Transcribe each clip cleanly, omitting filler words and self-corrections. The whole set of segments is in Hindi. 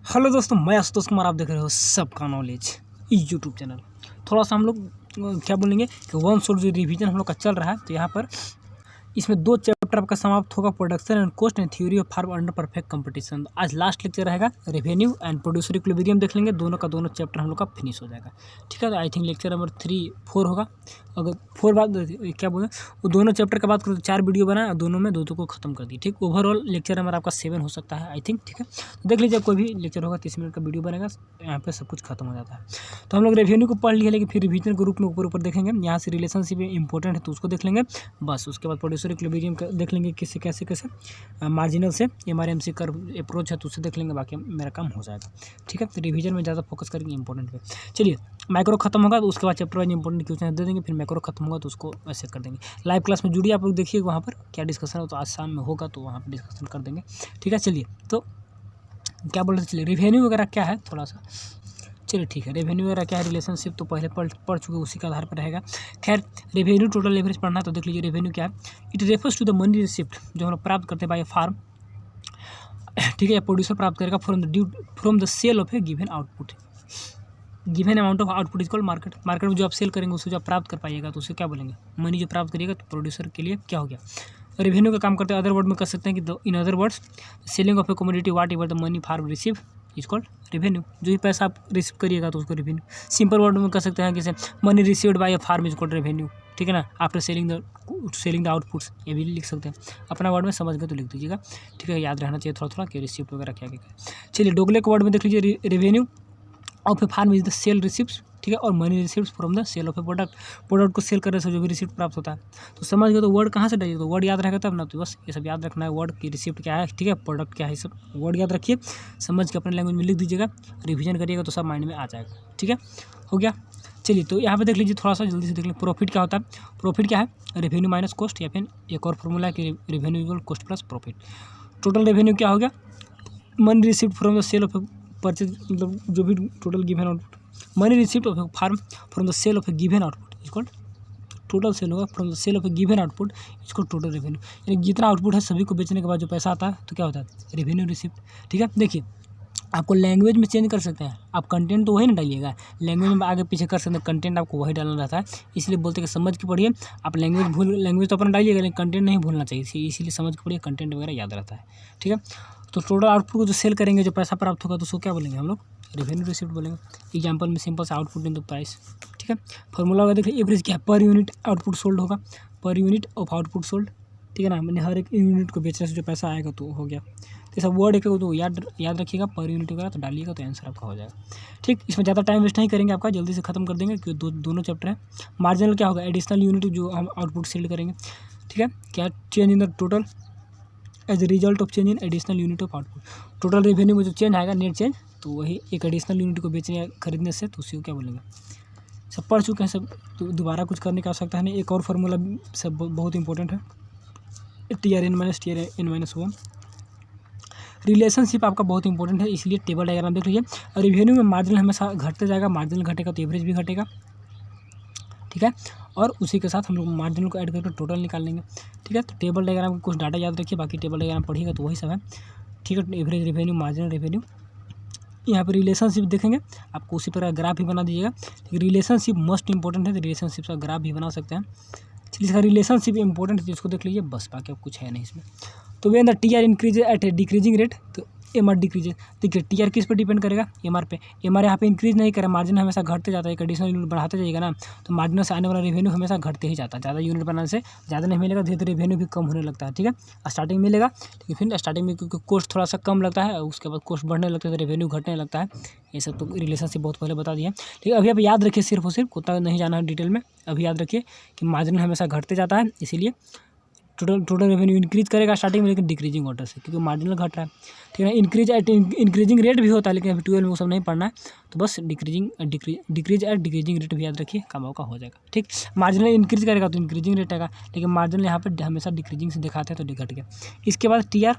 हेलो दोस्तों, मैं आशुतोष कुमार। आप देख रहे हो सबका नॉलेज यूट्यूब चैनल। थोड़ा सा हम लोग क्या बोलेंगे कि वन शॉट जो रिवीजन हम लोग का चल रहा है, तो यहाँ पर इसमें 2 चैप्टर आपका समाप्त होगा, production and cost and theory of firm under perfect competition. आज लास्ट लेक्चर रहेगा, रेवेन्यू एंड प्रोड्यूसर इक्विलिब्रियम देख लेंगे। दोनों का दोनों चैप्टर हम लोग का फिनिश हो जाएगा। ठीक है, तो आई थिंक लेक्चर नंबर 3-4 होगा। अगर 4 बाद क्या बोले, वो दोनों चैप्टर का बात करो तो 4 वीडियो बनाए और दोनों में 2 को खत्म कर दी। ठीक, ओवरऑल लेक्चर नंबर आपका 7 हो सकता है आई थिंक। ठीक है, तो देख लीजिए, कोई भी लेक्चर होगा 30 मिनट का वीडियो बनेगा, यहाँ पे सब कुछ खत्म हो जाता है। तो हम लोग रेवेन्यू को पढ़ लिया, लेकिन फिर रिवीजन के रूप में ऊपर देखेंगे। यहाँ से रिलेशनशिप इंपॉर्टेंट है तो उसको देख लेंगे बस। उसके बाद प्रोड्यूसर इक्विलिब्रियम देख लेंगे, किससे कैसे मार्जिनल से एमआरएमसी कर्व अप्रोच है तो उससे देख लेंगे, बाकी मेरा काम हो जाएगा। ठीक है, तो रिवीजन में ज़्यादा फोकस करेंगे इंपॉर्टेंट पे। चलिए, माइक्रो खत्म होगा तो उसके बाद चैप्टर वाइज इंपॉर्टेंट क्वेश्चन दे देंगे, फिर माइक्रो खत्म होगा तो उसको ऐसे कर देंगे। लाइव क्लास में जुड़िए, आप लोग देखिए वहाँ पर क्या डिस्कशन हो, तो आज शाम में होगा तो वहाँ पर डिस्कशन कर देंगे। ठीक है, चलिए, तो क्या बोल रहे थे, चलिए रिवेन्यू वगैरह क्या है थोड़ा सा। चलिए ठीक है, रेवेन्यू वगैरह क्या है, रिलेशनशिप तो पहले पढ़ चुके, उसी के आधार पर रहेगा। खैर, रेवेन्यू टोटल एवरेज पढ़ना है तो देख लीजिए रेवेन्यू क्या है। It refers to the money receipt जो हम लोग प्राप्त करते हैं बाय फार्म। ठीक है, प्रोड्यूसर प्राप्त करेगा from the sale of a given output. Given amount of output is called market. Market में जो आप सेल करेंगे उसको जो आप प्राप्त कर पाइएगा तो उसे क्या बोलेंगे, मनी जो प्राप्त करिएगा, तो प्रोड्यूसर के लिए क्या हो गया, रेवेन्यू का काम करते हैं। अदर वर्ड में कह सकते हैं कि in other words, selling of a commodity whatever the money firm receive is called revenue. जो भी पैसा आप रिसीव करिएगा तो उसको रेवेन्यू। सिंपल वर्ड में कह सकते हैं कि money received by a firm is called revenue. ठीक है ना, आफ्टर सेलिंग द आउटपुट्स, ये भी लिख सकते हैं। अपना वर्ड में समझ गए तो लिख दीजिएगा। ठीक है, याद रहना चाहिए थोड़ा थोड़ा कि रिसिप्ट वगैरह क्या क्या। चलिए, डोगले के वर्ड में देख लीजिए, revenue of a firm is the sale receipt. ठीक है, और money receipt from the sale of a product को सेल करने से जो भी रिसिप्ट प्राप्त होता है। तो समझ गए, तो वर्ड कहाँ से डालिए, तो वर्ड याद रहेगा तब ना। तो बस ये सब याद रखना है, वर्ड की रिसिप्ट क्या है, ठीक है, प्रोडक्ट क्या है, सब वर्ड याद रखिए, समझ के अपने लैंग्वेज में लिख दीजिएगा, रिवीजन करिएगा तो सब माइंड में आ जाएगा। ठीक है, हो गया। चलिए, तो यहाँ पे देख लीजिए, थोड़ा सा जल्दी से देख लीजिए, प्रॉफिट क्या होता है। प्रॉफिट क्या है, रेवेन्यू माइनस कॉस्ट, या फिर एक और फॉर्मूला है कि revenue equal cost plus profit. Total revenue क्या हो गया, money receipt from the sale of purchase, मतलब जो भी total given output, money receipt of a firm from the sale of a given output is called total sale होगा। From the sale of a given output is called total revenue. यानी जितना आउटपुट है सभी को बेचने के बाद जो पैसा आता है तो क्या होता है, रेवेन्यू रिसिप्ट। ठीक है, देखिए, आपको लैंग्वेज में चेंज कर सकते हैं, आप कंटेंट तो वही ना डालिएगा, लैंग्वेज में आगे पीछे कर सकते हैं, कंटेंट आपको वही डालना रहता है। इसलिए बोलते हैं कि समझ के पढ़िए। आप लैंग्वेज तो अपना डालिएगा, लेकिन कंटेंट नहीं भूलना चाहिए, इसीलिए समझ के पढ़िए, कंटेंट वगैरह याद रहता है। ठीक है, तो टोटल आउटपुट को जो सेल करेंगे, जो पैसा प्राप्त होगा, तो उसको क्या बोलेंगे हम लोग, रेवेन्यू रिसिप्ट बोलेंगे। एग्जांपल में सिंपल से आउटपुट इन द प्राइस। ठीक है, फॉर्मूला होगा, देखिए, एवरेज क्या है, पर यूनिट आउटपुट सोल्ड होगा, पर यूनिट ऑफ आउटपुट सोल्ड। ठीक है ना, मैंने हर एक यूनिट को बेचने से जो पैसा आएगा तो हो गया। तो सब वर्ड एक तो याद रखिएगा, पर यूनिट वगैरह तो डालिएगा तो आंसर आपका हो जाएगा। ठीक, इसमें ज़्यादा टाइम वेस्ट नहीं करेंगे, आपका जल्दी से खत्म कर देंगे क्योंकि दोनों चैप्टर है। मार्जिनल क्या होगा, एडिशनल यूनिट जो हम आउटपुट सेल करेंगे। ठीक है, क्या change in the total as a result of change in additional unit of output. Total revenue में जो चेंज आएगा, नेट चेंज, तो वही एक एडिशनल यूनिट को बेचने या खरीदने से, तो उसी को क्या बोलेंगे। सब पढ़ चुके हैं सब, तो दोबारा कुछ करने की आवश्यकता है नहीं। एक और फार्मूला सब बहुत इंपॉर्टेंट है, TRN-TRN-1। रिलेशनशिप आपका बहुत इंपॉर्टेंट है, इसलिए टेबल डायग्राम देख लीजिए। और रेवेन्यू में मार्जिन हमेशा घटते जाएगा, मार्जिन घटेगा तो एवरेज भी घटेगा। ठीक है, और उसी के साथ हम लोग मार्जिन को ऐड करके टोटल निकाल लेंगे। ठीक है, तो टेबल डायग्राम का कुछ डाटा याद रखिए, बाकी टेबल डायग्राम पढ़िएगा तो वही सब है। ठीक है, एवरेज रेवेन्यू, मार्जिनल रेवेन्यू, यहाँ पर रिलेशनशिप देखेंगे, आपको उसी पर ग्राफ भी बना दीजिएगा। रिलेशनशिप मोस्ट इंपॉर्टेंट है, तो रिलेशनशिप का ग्राफ भी बना सकते हैं। चलिए, इसका रिलेशनशिप इंपॉर्टेंट है, इसको देख लीजिए बस, बाकी अब कुछ है नहीं इसमें। तो when the TR increase at A decreasing rate, तो MR डिक्रीज। देखिए, TR किस पर डिपेंड करेगा, MR पे। MR यहाँ पे इंक्रीज नहीं करे, मार्जिन हमेशा घटते जाता है, एक एडिशनल यूनिट बढ़ाते जाएगा ना, तो मार्जिन से आने वाला रेवेन्यू हमेशा घटते ही जाता है। ज़्यादा यूनिट बनाने से ज़्यादा नहीं मिलेगा, धीरे धीरे रेवेन्यू भी कम होने लगता है। ठीक है, स्टार्टिंग मिलेगा, लेकिन फिर स्टार्टिंग में क्योंकि कॉस्ट थोड़ा सा कम लगता है, उसके बाद कॉस्ट बढ़ने लगता है तो रेवेन्यू घटने लगता है। ये सब तो रिलेशनशिप बहुत पहले बता दिया। ठीक है, अभी आप याद रखिए, सिर्फ और सिर्फ उतना नहीं जाना है डिटेल में। अभी याद रखिए कि मार्जिन हमेशा घटते जाता है, इसीलिए टोटल रेवेन्यू इंक्रीज करेगा स्टार्टिंग में, लेकिन डिक्रीजिंग ऑर्डर से, क्योंकि मार्जिनल घट रहा है। ठीक है, इंक्रीजिंग रेट भी होता है, लेकिन अभी 12 में वो सब नहीं पढ़ना है, तो बस डिक्रीज एट डिक्रीजिंग रेट भी याद रखिए, काम का हो जाएगा। ठीक, मार्जिनल इंक्रीज करेगा तो इंक्रीजिंग रेट आएगा, लेकिन मार्जिनल यहाँ पर हमेशा डिक्रीजिंग से दिखाते हैं तो घट गया। इसके बाद TR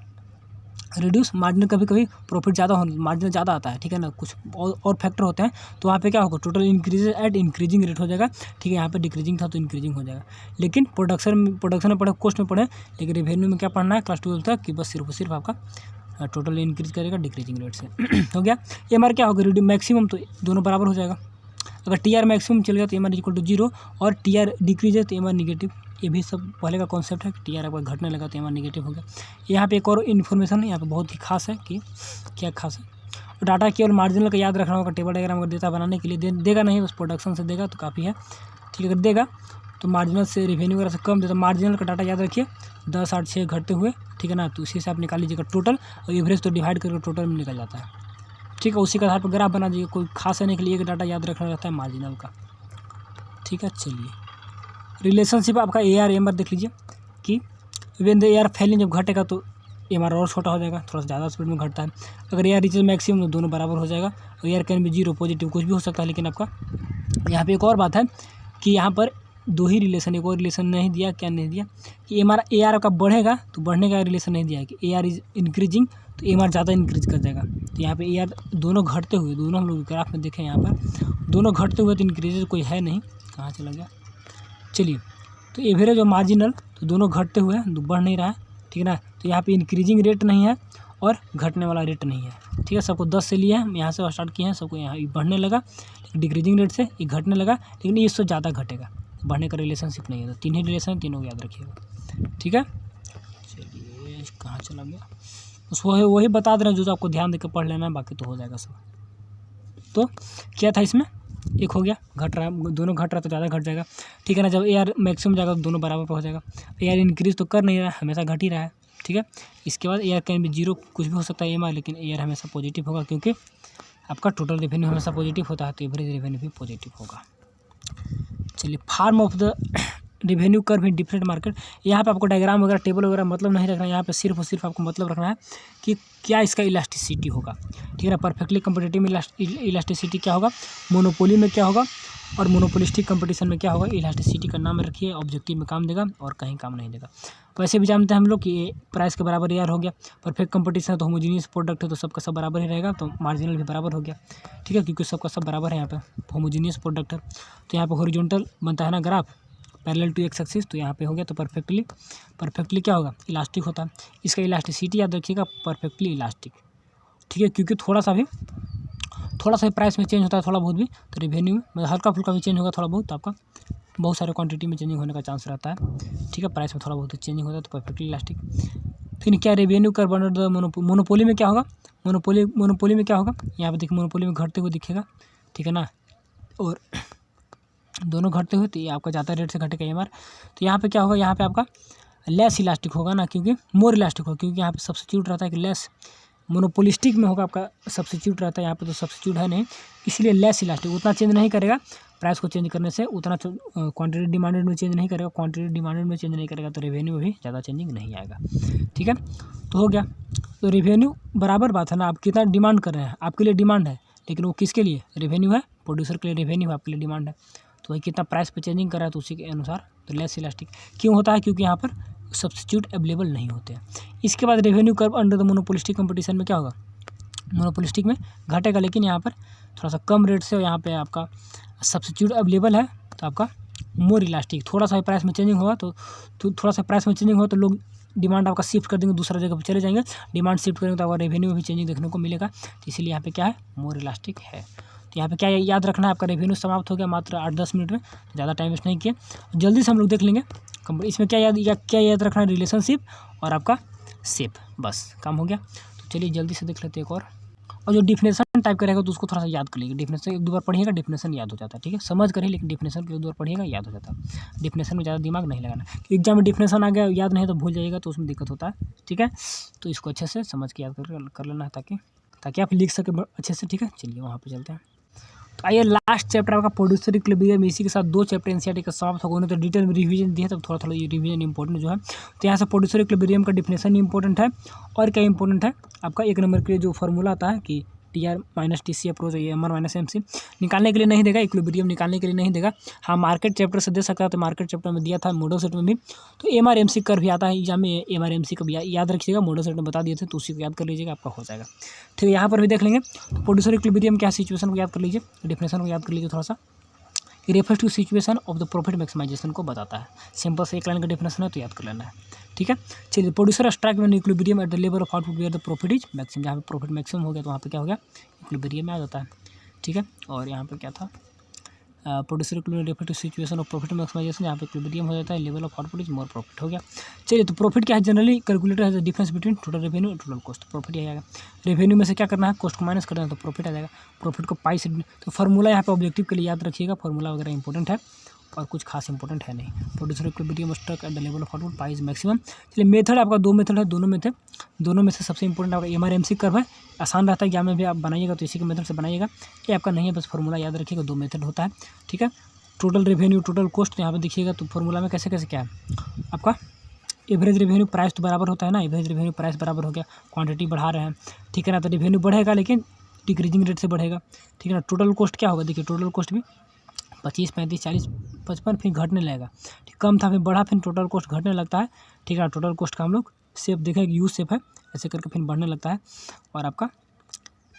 रिड्यूस, मार्जिन कभी कभी प्रॉफिट ज़्यादा हो, मार्जिन ज़्यादा आता है। ठीक है ना, कुछ और फैक्टर होते हैं, तो वहाँ पे क्या होगा, total increase at increasing rate हो जाएगा। ठीक है, यहाँ पे डिक्रीजिंग था तो इंक्रीजिंग हो जाएगा। लेकिन प्रोडक्शन में पढ़े, कॉस्ट में पढ़े, लेकिन रेवेन्यू में क्या पढ़ना है क्लास 12 तक, कि बस सिर्फ और सिर्फ आपका टोटल इंक्रीज करेगा डिक्रीजिंग रेट से। हो गया। एम आर क्या होगा, मैक्सिमम तो दोनों बराबर हो जाएगा। अगर टी आर मैक्सिमम चल गया तो एम आर इक्वल टू 0 और टी आर डिक्रीज है तो एम आर निगेटिव। ये भी सब पहले का कॉन्सेप्ट है कि टी आर अगर घटने लगा तो एम आर निगेटिव हो गया। यहाँ पे एक और इन्फॉर्मेशन है यहाँ पे बहुत ही खास है कि क्या खास है, डाटा केवल मार्जिनल का याद रखना होगा। टेबल डायग्राम अगर डेटा बनाने के लिए देगा नहीं, बस प्रोडक्शन से देगा तो काफ़ी है। ठीक है, अगर देगा तो मार्जिनल से रेवेन्यू वगैरह से कम देता, मार्जिनल का डाटा याद रखिए 10, 8, 6 घटते हुए। ठीक है ना, तो उसी से आप निकाल लीजिएगा टोटल और एवरेज तो डिवाइड करके टोटल में निकल जाता है। ठीक है, उसी के आधार पर ग्राफ बना दीजिए। कोई खास है नहीं के लिए एक डाटा याद रखना रहता है मार्जिनल का। ठीक है, चलिए रिलेशनशिप आपका ए आर एम आर देख लीजिए कि when the A R falling जब घटेगा तो एम आर और छोटा हो जाएगा, थोड़ा सा ज़्यादा स्पीड में घटता है। अगर ए आर रीचेज मैक्सिमम तो दोनों बराबर हो जाएगा। और ए आर कैन भी 0 पॉजिटिव कुछ भी हो सकता है। लेकिन आपका यहाँ पे एक और बात है कि यहाँ पर दो ही रिलेशन, एक और रिलेशन नहीं दिया। क्या नहीं दिया कि एम आर ए आर आपका बढ़ेगा तो बढ़ने का रिलेशन नहीं दिया है कि ए आर इज इंक्रीजिंग तो एम आर ज़्यादा इंक्रीज कर जाएगा। तो यहाँ पे ए आर दोनों घटते हुए, दोनों हम लोग ग्राफ में देखें यहाँ पर दोनों घटते हुए तो इंक्रीजेज कोई है नहीं। कहाँ चला गया, चलिए तो एवरेज और मार्जिनल तो दोनों घटते हुए बढ़ नहीं रहा है। ठीक है ना, तो यहाँ पे इंक्रीजिंग रेट नहीं है और घटने वाला रेट नहीं है। ठीक है, सबको 10 से लिया है, यहाँ से स्टार्ट किए हैं, सबको यहाँ बढ़ने लगा डिक्रीजिंग रेट से, ये घटने लगा लेकिन इससे ज़्यादा घटेगा, बढ़ने का रिलेशनशिप नहीं है। तो 3 ही रिलेशन है, तीनों को याद रखिएगा। ठीक है, चलिए कहाँ चला गया, बस वही बता दे रहे हैं जो आपको ध्यान देकर पढ़ लेना है, बाकी तो हो जाएगा सब। तो क्या था इसमें, एक हो गया घट रहा है, दोनों घट रहा है तो ज़्यादा घट जाएगा। ठीक है ना, जब ए आर मैक्सिमम जाएगा तो दोनों बराबर पर हो जाएगा। ए आर इंक्रीज तो कर नहीं रहा है, हमेशा घट ही रहा है। ठीक है, इसके बाद ए आर कैन भी 0 कुछ भी हो सकता है एम आर, लेकिन ए आर हमेशा पॉजिटिव होगा क्योंकि आपका टोटल रेवेन्यू हमेशा पॉजिटिव होता है तो एवरेज रेवेन्यू भी पॉजिटिव होगा। चलिए form of the revenue curve in different market, यहाँ पे आपको डायग्राम वगैरह टेबल वगैरह मतलब नहीं रखना है। यहाँ पे सिर्फ और सिर्फ आपको मतलब रखना है कि क्या इसका इलास्टिसिटी होगा। ठीक है ना, परफेक्टली कम्पिटिटिव में इलास्टिसिटी क्या होगा, मोनोपोली में क्या होगा और मोनोपोलिस्टिक कंपटीशन में क्या होगा। इलास्टिसिटी का नाम रखिए, ऑब्जेक्टिव में काम देगा और कहीं काम नहीं देगा। वैसे भी जानते हैं हम लोग कि प्राइस के बराबर यार हो गया। परफेक्ट कंपटीशन है तो होमोजीनियस प्रोडक्ट है तो सबका सब बराबर ही रहेगा, तो मार्जिनल भी बराबर हो गया। ठीक है, क्योंकि सबका सब बराबर है यहाँ पे, होमोजीनियस प्रोडक्ट है। तो यहाँ पे हॉरिजॉन्टल बनता है ना graph parallel to x axis, तो यहाँ पे हो गया तो परफेक्टली क्या होगा, इलास्टिक होता है। इसका इलास्टिसिटी याद रखिएगा, परफेक्टली इलास्टिक। ठीक है, क्योंकि थोड़ा सा भी प्राइस में चेंज होता है, थोड़ा बहुत भी, तो रेवेन्यू में मतलब हल्का फुल्का भी चेंज होगा थोड़ा बहुत, तो आपका बहुत सारे क्वांटिटी में चेंजिंग होने का चांस रहता है। ठीक है, प्राइस में थोड़ा बहुत चेंजिंग होता है तो परफेक्टली इलास्टिक। फिर क्या revenue curve under the monopoly में क्या होगा, मोनोपोली में क्या होगा, यहाँ पे देखिए मोनोपोली में घटते हुए दिखेगा। ठीक है ना, और दोनों घटते हुए तो ये आपका ज़्यादा रेट से घटेगा एम आर। तो यहाँ पे क्या होगा, यहाँ पे आपका लेस इलास्टिक होगा ना, क्योंकि मोर इलास्टिक होगा, क्योंकि यहाँ पे सब्स्टिट्यूट रहता है कि लेस। मोनोपोलिस्टिक में होगा आपका सब्स्टिट्यूट रहता है, यहाँ पे तो सब्स्टिट्यूट है नहीं, इसलिए लेस इलास्टिक, उतना चेंज नहीं करेगा प्राइस को चेंज करने से, उतना क्वांटिटी डिमांडेड में चेंज नहीं करेगा, क्वांटिटी डिमांडेड में चेंज नहीं करेगा तो रेवेन्यू में भी ज़्यादा चेंजिंग नहीं आएगा। ठीक है, तो हो गया। तो रेवेन्यू बराबर बात है ना, आप कितना डिमांड कर रहे हैं, आपके लिए डिमांड है, लेकिन वो किसके लिए रेवेन्यू है, प्रोड्यूसर के लिए रेवेन्यू है, आपके लिए डिमांड है। तो वही कितना प्राइस पे चेंजिंग कर रहा है तो उसी के अनुसार तो लेस इलास्टिक क्यों होता है, क्योंकि यहाँ पर सब्स्टिट्यूट अवेलेबल नहीं होते हैं। इसके बाद revenue curve under the monopolistic competition में क्या होगा, मोनोपोलिस्टिक में घटेगा, लेकिन यहाँ पर थोड़ा सा कम रेट से, और यहाँ पे आपका सब्स्टिट्यूट अवेलेबल है तो आपका मोर इलास्टिक, थोड़ा सा प्राइस में चेंजिंग होगा तो थोड़ा सा प्राइस में चेंजिंग होगा तो लोग डिमांड आपका शिफ्ट कर देंगे, दूसरा जगह पर चले जाएंगे, डिमांड शिफ्ट करेंगे तो आपका रेवेन्यू में भी चेंजिंग देखने को मिलेगा। तो इसीलिए यहाँ पे क्या है, मोर इलास्टिक है। तो यहाँ पे क्या याद रखना है, आपका रेवेन्यू समाप्त हो गया मात्र 8-10 मिनट में, ज़्यादा टाइम वेस्ट नहीं किया, जल्दी से हम लोग देख लेंगे। इसमें क्या याद रखना है, रिलेशनशिप और आपका शेप, बस काम हो गया। तो चलिए जल्दी से देख लेते हैं एक और जो डिफिनेशन टाइप करेगा तो उसको थोड़ा सा याद कर लीजिए। डिफिनेशन 1-2 बार पढ़िएगा, डिफिनेशन याद हो जाता है। ठीक है, समझ कर ही, लेकिन डिफिनेशन 1-2 बार पढ़िएगा, याद हो जाता है। डिफिनेशन में ज़्यादा दिमाग नहीं लगाना, एग्जाम में डिफिनेशन आ गया याद नहीं तो भूल जाइएगा, तो उसमें दिक्कत होता है। ठीक है, तो इसको अच्छे से समझ के याद कर लेना है ताकि आप लिख सके अच्छे से। ठीक है, चलिए वहाँ पर चलते हैं। तो आइए लास्ट चैप्टर आपका प्रोड्यूसर इक्विलिब्रियम, इसी के साथ 2 चैप्टर एनसीईआरटी का समाप्त होगा। उन्होंने तो डिटेल में रिवीजन दिया, तब थोड़ा ये रिवीजन इंपॉर्टेंट जो है। तो यहाँ से प्रोड्यूसर इक्विलिब्रियम का डिफिनेशन इंपॉर्टेंट है, और क्या इंपॉर्टेंट है आपका 1 नंबर के लिए जो फॉर्मूला आता है कि T R minus T C approach, ये M R minus M C निकालने के लिए नहीं देगा, इक्विलिब्रियम निकालने के लिए नहीं देगा। हाँ, मार्केट चैप्टर से दे सकता है, तो मार्केट चैप्टर में दिया था, मॉडल सेट में भी। तो एम आर एम सी कर भी आता है एग्जाम में, एम आर एम सी का भी याद रखिएगा, मॉडल सेट में बता दिए थे, तो उसी को याद कर लीजिएगा, आपका हो जाएगा। ठीक है, यहाँ पर भी देख लेंगे। तो प्रोड्यूसर इक्विलिब्रियम क्या सिचुएशन को याद कर लीजिए, डिफिनेशन को याद कर लीजिए थोड़ा सा, refers to situation of the profit maximization को बताता है। सिंपल से एक लाइन का डेफिनेशन है तो याद कर लेना है, ठीक है। चलिए, producer strike when equilibrium at the level of output where the profit is maximum. जहाँ पे प्रॉफिट मैक्सिमम हो गया तो वहाँ पे क्या हो गया, इक्विलिब्रियम में आ जाता है, ठीक है। और यहाँ पे क्या था, producer equilibrium refer to situation of profit maximization, यहाँ पे इक्विलिब्रियम हो जाता है, level of output is more profit हो गया। चलिए, तो प्रॉफिट क्या है, जनरली कैलकुलेटर है डिफरेंस बिटवीन टोटल रेवेन्यू और टोटल कॉस्ट। प्रॉफिट आएगा, रेवेन्यू में से क्या करना है, कॉस्ट को माइनस करना है तो प्रॉफिट आ जाएगा। प्रॉफिट को पाई से, तो फार्मूला यहाँ पे ऑब्जेक्टिव के लिए याद रखिएगा, फार्मूला वगैरह इंपॉर्टेंट है और कुछ खास इंपॉर्टेंट है नहीं। Producer equilibrium struck at the level of output pi is maximum. चलिए, मेथड आपका दो मेथड है, दोनों में से सबसे इंपॉर्टेंट आपका MRMC कर्व है। आसान रहता है, एग्जाम में भी आप बनाइएगा तो इसी के मेथड से बनाइएगा, ये आपका नहीं है, बस फार्मूला याद रखिएगा, दो मेथड होता है, ठीक है। टोटल रेवेन्यू, टोटल कॉस्ट, यहाँ पे देखिएगा तो फार्मूला में कैसे कैसे क्या है आपका, एवरेज रेवेन्यू प्राइस तो बराबर होता है ना, एवरेज रेवेन्यू प्राइस बराबर हो गया, क्वांटिटी बढ़ा रहे हैं, ठीक है ना, तो रेवेन्यू बढ़ेगा लेकिन डिक्रीजिंग रेट से बढ़ेगा, ठीक है ना। टोटल कॉस्ट क्या होगा, देखिए टोटल कॉस्ट भी 25, 35, 40, 55 फिर घटने लगेगा, ठीक, कम था फिर बढ़ा, फिर टोटल कॉस्ट घटने लगता है, ठीक है। टोटल कॉस्ट का हम लोग शेप देखेंगे, यू शेप है, ऐसे करके फिर बढ़ने लगता है। और आपका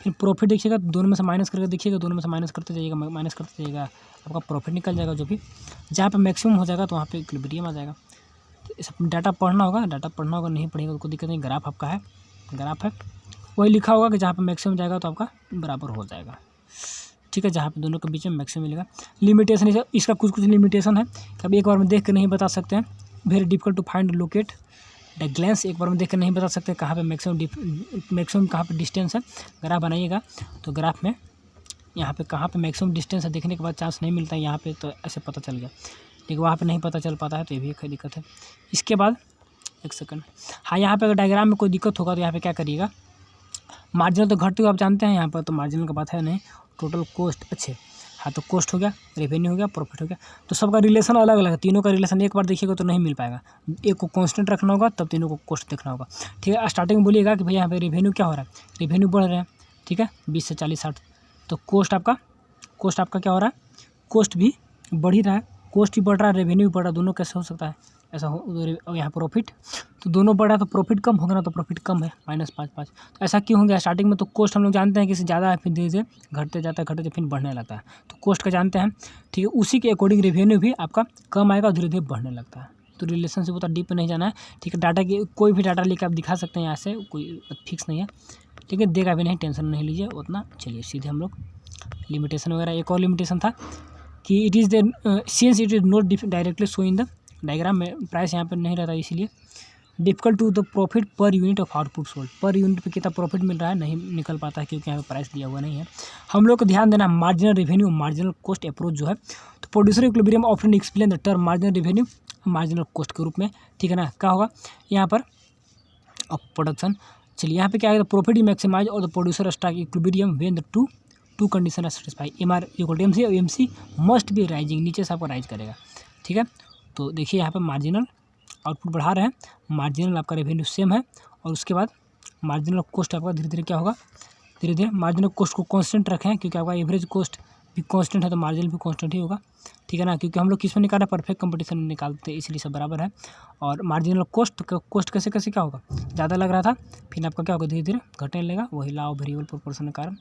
फिर प्रॉफिट देखिएगा, दोनों में से माइनस करके देखिएगा, दोनों में से माइनस करते जाइएगा, माइनस करते जाइएगा, आपका प्रॉफिट निकल जाएगा, जो भी जहाँ पे मैक्सिमम हो जाएगा तो वहाँ पे इक्विलिब्रियम आ जाएगा। तो इस डाटा पढ़ना होगा, नहीं पढ़ेगा तो कोई दिक्कत नहीं, ग्राफ आपका है, ग्राफ है वही लिखा होगा कि जहाँ पे मैक्सिमम जाएगा तो आपका बराबर हो जाएगा, ठीक है, जहाँ पे दोनों के बीच में मैक्सिमम मिलेगा। लिमिटेशन इसका कुछ लिमिटेशन है, कभी एक बार में देख कर नहीं बता सकते हैं, very difficult to find locate the glance, एक बार में देख कर नहीं बता सकते कहाँ पे मैक्सिमम कहाँ पे डिस्टेंस है। ग्राफ बनाइएगा तो ग्राफ में यहाँ पे कहाँ पे मैक्सिमम डिस्टेंस है देखने के बाद चांस नहीं मिलता है, यहाँ पे तो ऐसे पता चल गया, लेकिन वहाँ पे नहीं पता चल पाता है, तो ये भी एक दिक्कत है। इसके बाद एक सेकंड, हाँ, यहाँ पे अगर डायग्राम में कोई दिक्कत होगा तो यहाँ पे क्या करिएगा, मार्जिनल तो घटते हुए आप जानते हैं, यहाँ पर तो मार्जिनल का बात है नहीं, टोटल कॉस्ट, अच्छे, हाँ, तो कॉस्ट हो गया, रेवेन्यू हो गया, प्रॉफिट हो गया, तो सबका रिलेशन अलग अलग है, तीनों का रिलेशन एक बार देखिएगा तो नहीं मिल पाएगा, एक को कांस्टेंट रखना होगा तब तीनों को कॉस्ट देखना होगा, ठीक है। स्टार्टिंग में बोलिएगा कि भैया यहाँ पे रेवेन्यू क्या हो रहा है, रेवेन्यू बढ़ रहे हैं, ठीक है, 20 से 40, 60, तो कॉस्ट आपका क्या हो रहा है, कॉस्ट भी बढ़ ही रहा है, कॉस्ट भी बढ़ रहा है, रेवेन्यू भी बढ़ रहा है, दोनों कैसे हो सकता है ऐसा हो, और यहाँ प्रॉफिट तो दोनों बढ़ा तो प्रॉफिट कम होगा ना, तो प्रॉफिट कम है, -5, तो ऐसा क्यों हो गया। स्टार्टिंग में तो कॉस्ट हम लोग जानते हैं कि ज़्यादा है, फिर धीरे धीरे घटते जाता है, फिर बढ़ने लगता है, तो कॉस्ट का जानते हैं, ठीक है। उसी के अकॉर्डिंग रेवेन्यू भी आपका कम आएगा और धीरे धीरे बढ़ने लगता है, तो रिलेशनशिप उतना डीप में नहीं जाना है, ठीक है। डाटा की कोई भी डाटा लेकर आप दिखा सकते हैं, यहाँ से कोई फिक्स नहीं है, ठीक है, देगा भी नहीं, टेंशन नहीं लीजिए उतना। चलिए सीधे हम लोग लिमिटेशन वगैरह, एक और लिमिटेशन था कि it is the since it is not directly show in the diagram में, प्राइस यहाँ पर नहीं रहता, इसीलिए difficult to the profit per unit of output sold, per unit पे कितना प्रॉफिट मिल रहा है नहीं निकल पाता है, क्योंकि यहाँ पे प्राइस दिया हुआ नहीं है। हम लोग को ध्यान देना marginal revenue, marginal cost approach जो है, तो producer equilibrium often explain the term marginal revenue marginal cost के रूप में, ठीक है ना। क्या होगा यहाँ पर प्रोडक्शन, चलिए यहाँ पे क्या है, प्रॉफिट मैक्सिमाइज और the producer strike equilibrium when the two condition are satisfy, MR=MC और MC मस्ट बी राइजिंग, नीचे से आपको राइज करेगा, ठीक है। तो देखिए यहाँ पे मार्जिनल आउटपुट बढ़ा रहे हैं, मार्जिनल आपका रेवेन्यू सेम है, और उसके बाद मार्जिनल कॉस्ट आपका धीरे धीरे क्या होगा, धीरे धीरे मार्जिनल कॉस्ट को कांस्टेंट रखें, क्योंकि आपका एवरेज कॉस्ट भी कांस्टेंट है तो मार्जिनल भी कांस्टेंट ही होगा, ठीक है ना, क्योंकि हम लोग किस में निकाल रहे हैं, परफेक्ट कंपटीशन में निकालते हैं, इसलिए सब बराबर है। और मार्जिनल कॉस्ट कैसे कैसे क्या होगा, ज़्यादा लग रहा था, फिर आपका क्या होगा, धीरे धीरे घटने लगेगा, वही लॉ ऑफ वेरिएबल प्रोपोर्शन के कारण,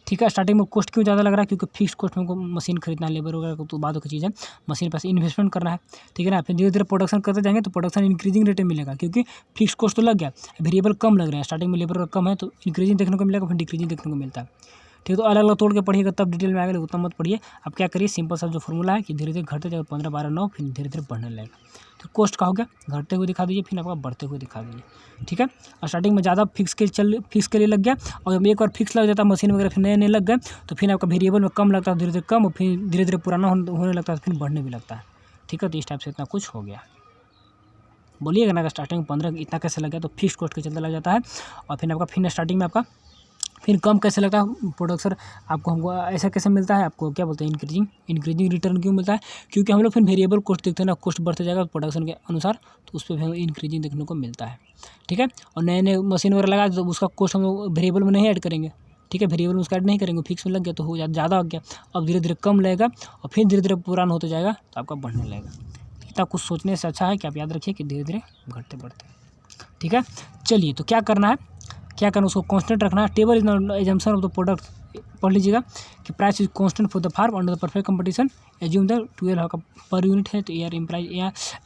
ठीक है। स्टार्टिंग में कॉस्ट क्यों ज़्यादा लग रहा है, क्योंकि फिक्स कॉस्ट में हमको मशीन खरीदना है, लेबर वगैरह को तो बाद की चीज़ है, मशीन पर इन्वेस्टमेंट करना है, ठीक है ना। फिर धीरे धीरे प्रोडक्शन करते जाएंगे तो प्रोडक्शन इंक्रीजिंग रेट में मिलेगा, क्योंकि फिक्स कॉस्ट तो लग गया, वेरिएबल कम लग रहे हैं, स्टार्टिंग में लेबर कम है तो इंक्रीजिंग देखने को मिलेगा, फिर डिक्रीजिंग देखने को मिलता है, ठीक है। तो अलग अलग तोड़ के पढ़िएगा तब डिटेल में आएगा, उतना मत पढ़िए। अब क्या करिए, सिंपल सा जो फॉर्मूला है कि धीरे धीरे घटते जाएगा, 15, 12, 9, फिर धीरे धीरे बढ़ने लगेगा, तो कॉस्ट का हो गया, घटते हुए दिखा दीजिए, फिर आपका बढ़ते हुए दिखा दीजिए, ठीक है। और स्टार्टिंग में ज़्यादा फिक्स के लिए लग गया, और जब एक बार फिक्स लग जाता है मशीन वगैरह, फिर नए नए लग गए तो फिर आपका वेरिएबल में कम लगता है, धीरे धीरे कम, और फिर धीरे धीरे पुराना होने लगता है, फिर बढ़ने भी लगता है, ठीक है। तो इस टाइप से इतना कुछ हो गया, बोलिएगा ना, स्टार्टिंग में 15 इतना कैसे लग गया, तो फिक्स कॉस्ट के चलते लग जाता है, और फिर आपका फिर स्टार्टिंग में आपका फिर कम कैसे लगता है प्रोडक्शन आपको, हमको ऐसा कैसे मिलता है, आपको क्या बोलते हैं, इंक्रीजिंग रिटर्न क्यों मिलता है, क्योंकि हम लोग फिर वेरिएबल कॉस्ट देखते हैं ना, कॉस्ट बढ़ते जाएगा प्रोडक्शन के अनुसार, तो उस पर भी हमें इंक्रीजिंग देखने को मिलता है, ठीक है। और नए नए मशीन वगैरह लगा तो उसका कॉस्ट हम लोग वेरिएबल में नहीं ऐड करेंगे, ठीक है, वेरिएबल में उसका ऐड नहीं करेंगे, फिक्स में लग गया तो हो ज़्यादा हो गया, अब धीरे धीरे कम लगेगा और फिर धीरे धीरे पुराना होते जाएगा तो आपका बढ़ने लगेगा। इतना कुछ सोचने से अच्छा है कि आप याद रखिए कि धीरे धीरे घटते बढ़ते, ठीक है। चलिए, तो क्या करना है, क्या करना, उसको कांस्टेंट रखना है। Table is not assumption of the product, पढ़ लीजिएगा कि price is constant for the firm under the perfect competition, assume the 12 का पर यूनिट है तो AR इम्प्लाइज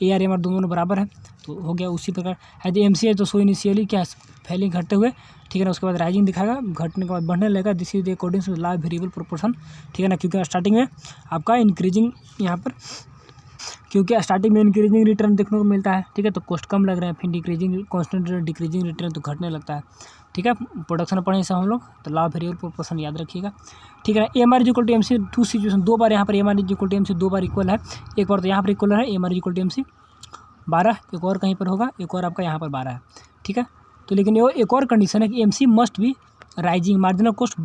AR MR दोनों बराबर है तो हो गया। उसी प्रकार यदि MC है तो सो इनिशियली क्या फैलिंग घटते हुए, ठीक है ना, उसके बाद राइजिंग दिखाएगा, घटने के बाद बढ़ने लगेगा। This is according to law variable proportion, ठीक है ना, क्योंकि स्टार्टिंग में आपका इंक्रीजिंग यहाँ पर, क्योंकि स्टार्टिंग में इंक्रीजिंग रिटर्न देखने को मिलता है, ठीक है, तो कॉस्ट कम लग रहे हैं, फिर डिक्रीजिंग कांस्टेंट डिक्रीजिंग रिटर्न तो घटने लगता है, ठीक है। प्रोडक्शन पढ़े सब हम लोग, तो लॉ ऑफ वेरिएबल प्रोपोर्शन याद रखिएगा, ठीक है। AMR is equal to MC, two situation, दो बार यहाँ पर AMR is equal to MC दो बार इक्वल है। एक बार तो यहाँ पर इक्वल है AMR is equal to MC 12, एक और कहीं पर होगा, एक और आपका यहाँ पर 12 है, ठीक है। तो लेकिन ये एक और कंडीशन है कि MC must be rising, marginal cost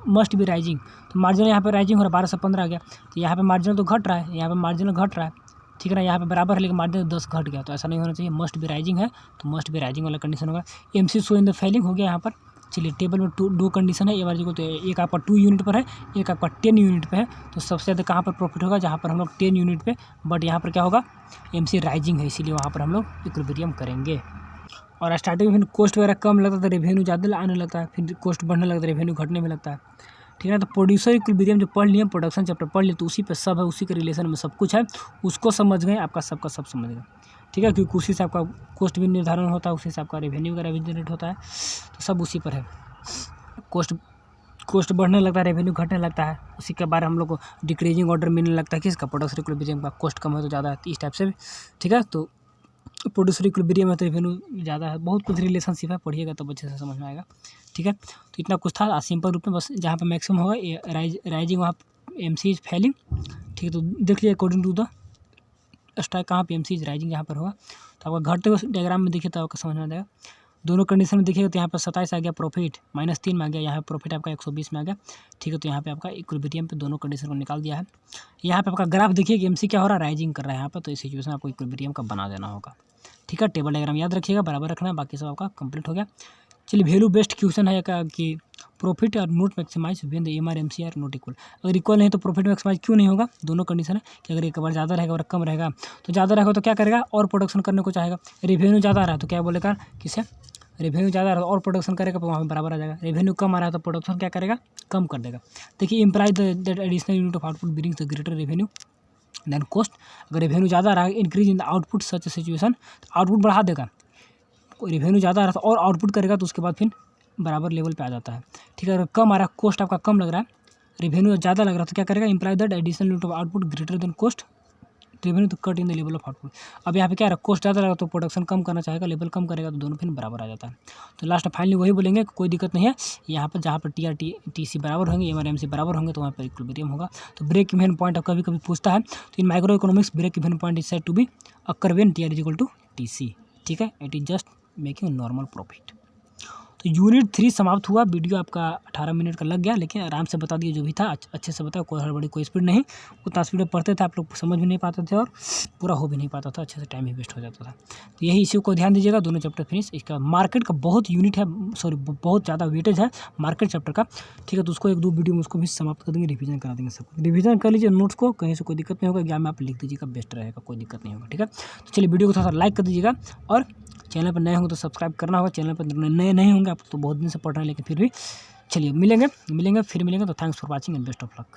must be rising, तो मार्जिनल यहाँ पर राइजिंग हो रहा है, 12 से 15 आ गया, तो यहाँ पे मार्जिनल तो घट रहा है, यहाँ पे मार्जिनल घट रहा है, ठीक है ना, यहाँ पे बराबर है लेकिन मार्जिनल 10 घट गया, तो ऐसा नहीं होना चाहिए। मस्ट बी राइजिंग है तो मस्ट बी राइजिंग वाला कंडीशन होगा। MC so in the falling हो गया यहाँ पर। चलिए टेबल में दो कंडीशन है, AR को तो एक आपका 2 यूनिट पर है, एक आपका 10 यूनिट पे है, तो सबसे ज़्यादा कहाँ पर प्रॉफिट होगा, जहाँ पर हम लोग 10 यूनिट पे, बट यहाँ पर क्या होगा, MC राइजिंग है, इसीलिए वहाँ पर हम लोग इक्विलिब्रियम करेंगे। और स्टार्टिंग में फिर कॉस्ट वगैरह कम लगता था, रेवेन्यू ज़्यादा आने लगता है, फिर कॉस्ट बढ़ने लगता है, रेवेन्यू घटने में लगता है, ठीक है ना। तो प्रोड्यूसर इक्विलिब्रियम जो पढ़ लिए, प्रोडक्शन चैप्टर पढ़ लिए, तो उसी पे सब है, उसी के रिलेशन में सब कुछ है, उसको समझ गए आपका सबका सब समझ गए, ठीक है, क्योंकि उसी से आपका कॉस्ट भी निर्धारण होता है, उसी से आपका रेवेन्यू वगैरह भी जनरेट होता है, तो सब उसी पर है। कॉस्ट बढ़ने लगता है, रेवेन्यू घटने लगता है, उसी के बारे में हम लोग को डिक्रीजिंग ऑर्डर मिलने लगता है, किसका, प्रोडक्शन इक्विलिब्रियम का। कॉस्ट कम है तो ज़्यादा है, इस टाइप से, ठीक है। तो प्रोड्यूसर इक्विलिब्रियम है तो रेवेन्यू ज़्यादा है, बहुत कुछ रिलेशनशिप है, पढ़िएगा तब अच्छे से समझ में आएगा, ठीक है। तो इतना कुछ था सिंपल रूप में, बस जहाँ पे मैक्सिमम होगा राइजिंग वहाँ MC इज फैलिंग, ठीक है। तो देख लीजिए अकॉर्डिंग टू द स्ट्राइक कहाँ पे MC इज राइजिंग यहाँ पर होगा, तो आपका घटते हुए डायग्राम में देखिए तो आपका समझ में आ जाएगा। दोनों कंडीशन में देखिएगा तो यहाँ पर 27 आ गया प्रॉफिट, -3 में आ गया, यहाँ पे प्रॉफिट आपका 120 में आ गया, ठीक है। तो यहाँ पे आपका इक्विलिब्रियम पे दोनों कंडीशन को निकाल दिया है। यहाँ पे आपका ग्राफ देखिए कि MC क्या हो रहा है, राइजिंग कर रहा है यहाँ पर, तो इस सिचुएशन आपको इक्विलिब्रियम का बना देना होगा, ठीक है। टेबल डायग्राम याद रखिएगा, बराबर रखना है, बाकी सब आपका कंप्लीट हो गया। चलिए वैल्यू बेस्ड क्वेश्चन है कि प्रॉफिट और not maximize when the AMR MC are not equal, अगर इक्वल नहीं तो प्रॉफिट मैक्सिमाइज क्यों नहीं होगा। दोनों कंडीशन है कि अगर एक बार ज़्यादा रहेगा और कम रहेगा, तो ज़्यादा रहेगा तो क्या करेगा, और प्रोडक्शन करने को चाहेगा। रेवेन्यू ज़्यादा रहा तो क्या बोलेगा, किसे, रेवेन्यू ज़्यादा रहा और प्रोडक्शन करेगा तो वहाँ पर बराबर आ जाएगा। रेवेन्यू कम आ रहा है तो प्रोडक्शन क्या करेगा, कम कर देगा। देखिए imply that additional unit of output brings the greater revenue than cost, अगर रेवेन्यू ज़्यादा रहा, increase in the output such situation, तो आउटपुट बढ़ा देगा, रेवेन्यू ज़्यादा आ रहा था और आउटपुट करेगा तो उसके बाद फिर बराबर लेवल पे आ जाता है, ठीक है। अगर कम आ रहा है, कॉस्ट आपका कम लग रहा है, रेवेन्यू ज़्यादा लग रहा है, तो क्या करेगा, imply that additional unit of output greater than cost, revenue तो cut in the level of output. अब यहाँ पे क्या रहा, कॉस्ट ज़्यादा लगा तो प्रोडक्शन कम करना चाहेगा, लेवल कम करेगा तो दोनों फिर बराबर आ जाता है। तो लास्ट फाइनली वही बोलेंगे, कोई दिक्कत नहीं है यहाँ पर, जहाँ पर TR TC बराबर होंगे, AMR MC बराबर होंगे, तो वहाँ पर इक्विलिब्रियम होगा। तो ब्रेक इवन पॉइंट कभी कभी पूछता है, तो in micro economics break even point is said to be occur when TR is equal to TC, ठीक है। It is just making normal profit. तो यूनिट 3 समाप्त हुआ। वीडियो आपका 18 मिनट का लग गया, लेकिन आराम से बता दिए, जो भी था अच्छे से बताया, कोई हड़बड़ी कोई स्पीड नहीं। उतना स्पीड में पढ़ते थे आप लोग, समझ भी नहीं पाते थे और पूरा हो भी नहीं पाता था, अच्छे से टाइम ही वेस्ट हो जाता था। तो यही इसी को ध्यान दीजिएगा, दोनों चैप्टर फिनिश। इसका मार्केट का बहुत यूनिट है, सॉरी बहुत ज़्यादा वेटेज है मार्केट चैप्टर का, ठीक है। तो उसको 1-2 वीडियो में उसको भी समाप्त कर देंगे, रिवीजन करा देंगे सब। रिवीजन कर लीजिए नोट्स को, कहीं से कोई दिक्कत नहीं होगा, एग्जाम में आप लिख दीजिएगा, बेस्ट रहेगा, कोई दिक्कत नहीं होगा, ठीक है। तो चलिए वीडियो को थोड़ा सा लाइक कर दीजिएगा, और चैनल पर नए होंगे तो सब्सक्राइब करना होगा। चैनल पर नए नहीं होंगे आप तो बहुत दिन से पढ़ रहे हैं, लेकिन फिर भी चलिए मिलेंगे फिर मिलेंगे। तो thanks for watching and best of luck.